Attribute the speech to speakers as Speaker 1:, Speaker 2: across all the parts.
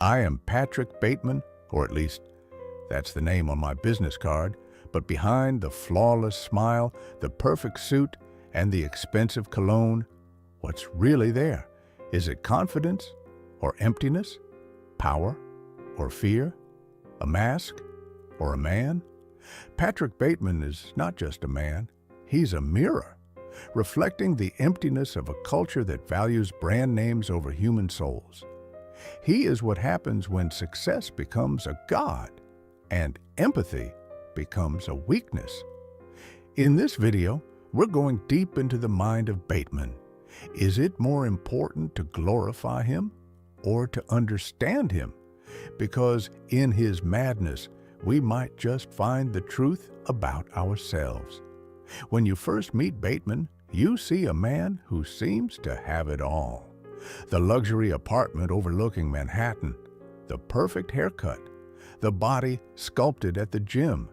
Speaker 1: I am Patrick Bateman, or at least that's the name on my business card, but behind the flawless smile, the perfect suit, and the expensive cologne, what's really there? Is it confidence or emptiness? Power or fear? A mask or a man? Patrick Bateman is not just a man, he's a mirror, reflecting the emptiness of a culture that values brand names over human souls. He is what happens when success becomes a god and empathy becomes a weakness. In this video, we're going deep into the mind of Bateman. Is it more important to glorify him or to understand him? Because in his madness, we might just find the truth about ourselves. When you first meet Bateman, you see a man who seems to have it all. The luxury apartment overlooking Manhattan, the perfect haircut, the body sculpted at the gym.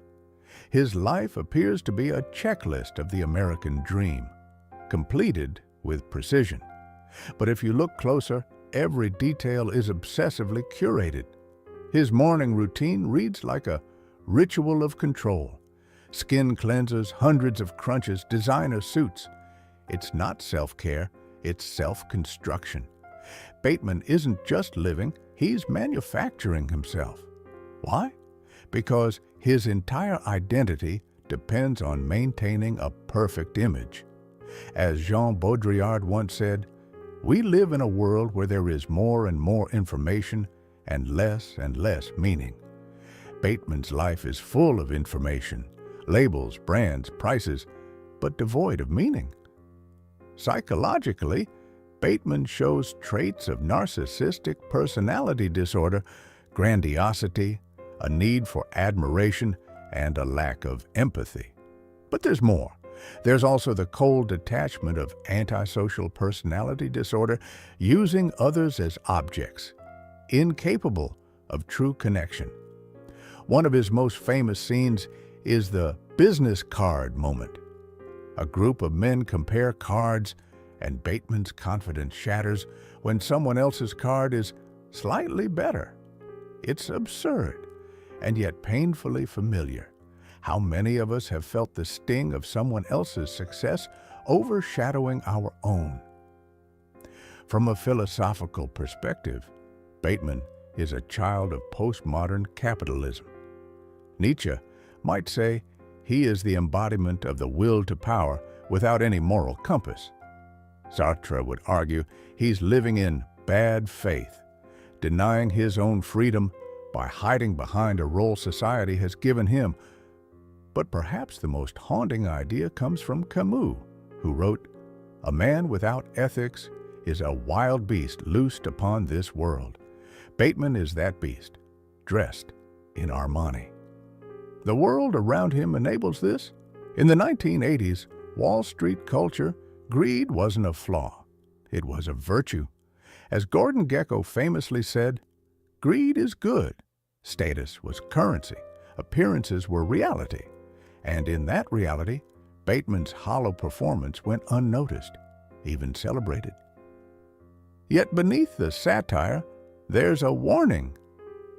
Speaker 1: His life appears to be a checklist of the American dream, completed with precision. But if you look closer, every detail is obsessively curated. His morning routine reads like a ritual of control. Skin cleansers, hundreds of crunches, designer suits. It's not self-care, it's self-construction. Bateman isn't just living, he's manufacturing himself. Why? Because his entire identity depends on maintaining a perfect image. As Jean Baudrillard once said, we live in a world where there is more and more information and less meaning. Bateman's life is full of information, labels, brands, prices, but devoid of meaning. Psychologically, Bateman shows traits of narcissistic personality disorder, grandiosity, a need for admiration, and a lack of empathy. But there's more. There's also the cold detachment of antisocial personality disorder, using others as objects, incapable of true connection. One of his most famous scenes is the business card moment. A group of men compare cards, and Bateman's confidence shatters when someone else's card is slightly better. It's absurd, and yet painfully familiar. How many of us have felt the sting of someone else's success overshadowing our own? From a philosophical perspective, Bateman is a child of postmodern capitalism. Nietzsche might say he is the embodiment of the will to power without any moral compass. Sartre would argue he's living in bad faith, denying his own freedom by hiding behind a role society has given him. But perhaps the most haunting idea comes from Camus, who wrote, "A man without ethics is a wild beast loosed upon this world." Bateman is that beast, dressed in Armani. The world around him enables this. In the 1980s, Wall Street culture, greed wasn't a flaw. It was a virtue. As Gordon Gekko famously said, greed is good. Status was currency. Appearances were reality. And in that reality, Bateman's hollow performance went unnoticed, even celebrated. Yet beneath the satire, there's a warning.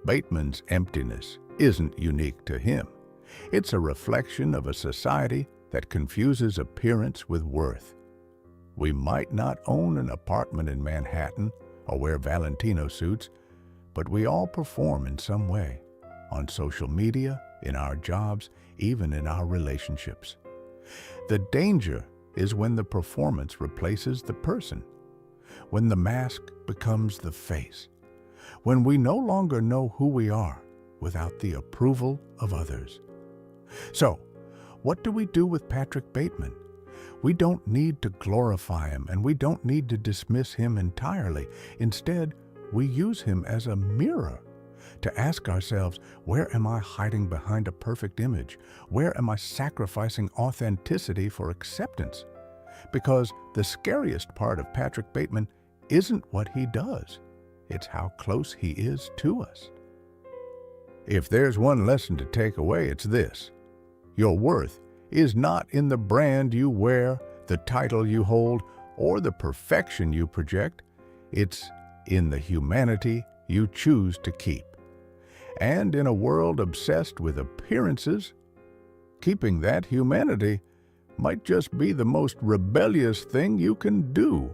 Speaker 1: Bateman's emptiness isn't unique to him. It's a reflection of a society that confuses appearance with worth. We might not own an apartment in Manhattan or wear Valentino suits, but we all perform in some way, on social media, in our jobs, even in our relationships. The danger is when the performance replaces the person, when the mask becomes the face, when we no longer know who we are without the approval of others. So, what do we do with Patrick Bateman? We don't need to glorify him, and we don't need to dismiss him entirely. Instead, we use him as a mirror to ask ourselves, where am I hiding behind a perfect image? Where am I sacrificing authenticity for acceptance? Because the scariest part of Patrick Bateman isn't what he does. It's how close he is to us. If there's one lesson to take away, it's this. Your worth is not in the brand you wear, the title you hold, or the perfection you project. It's in the humanity you choose to keep. And in a world obsessed with appearances, keeping that humanity might just be the most rebellious thing you can do.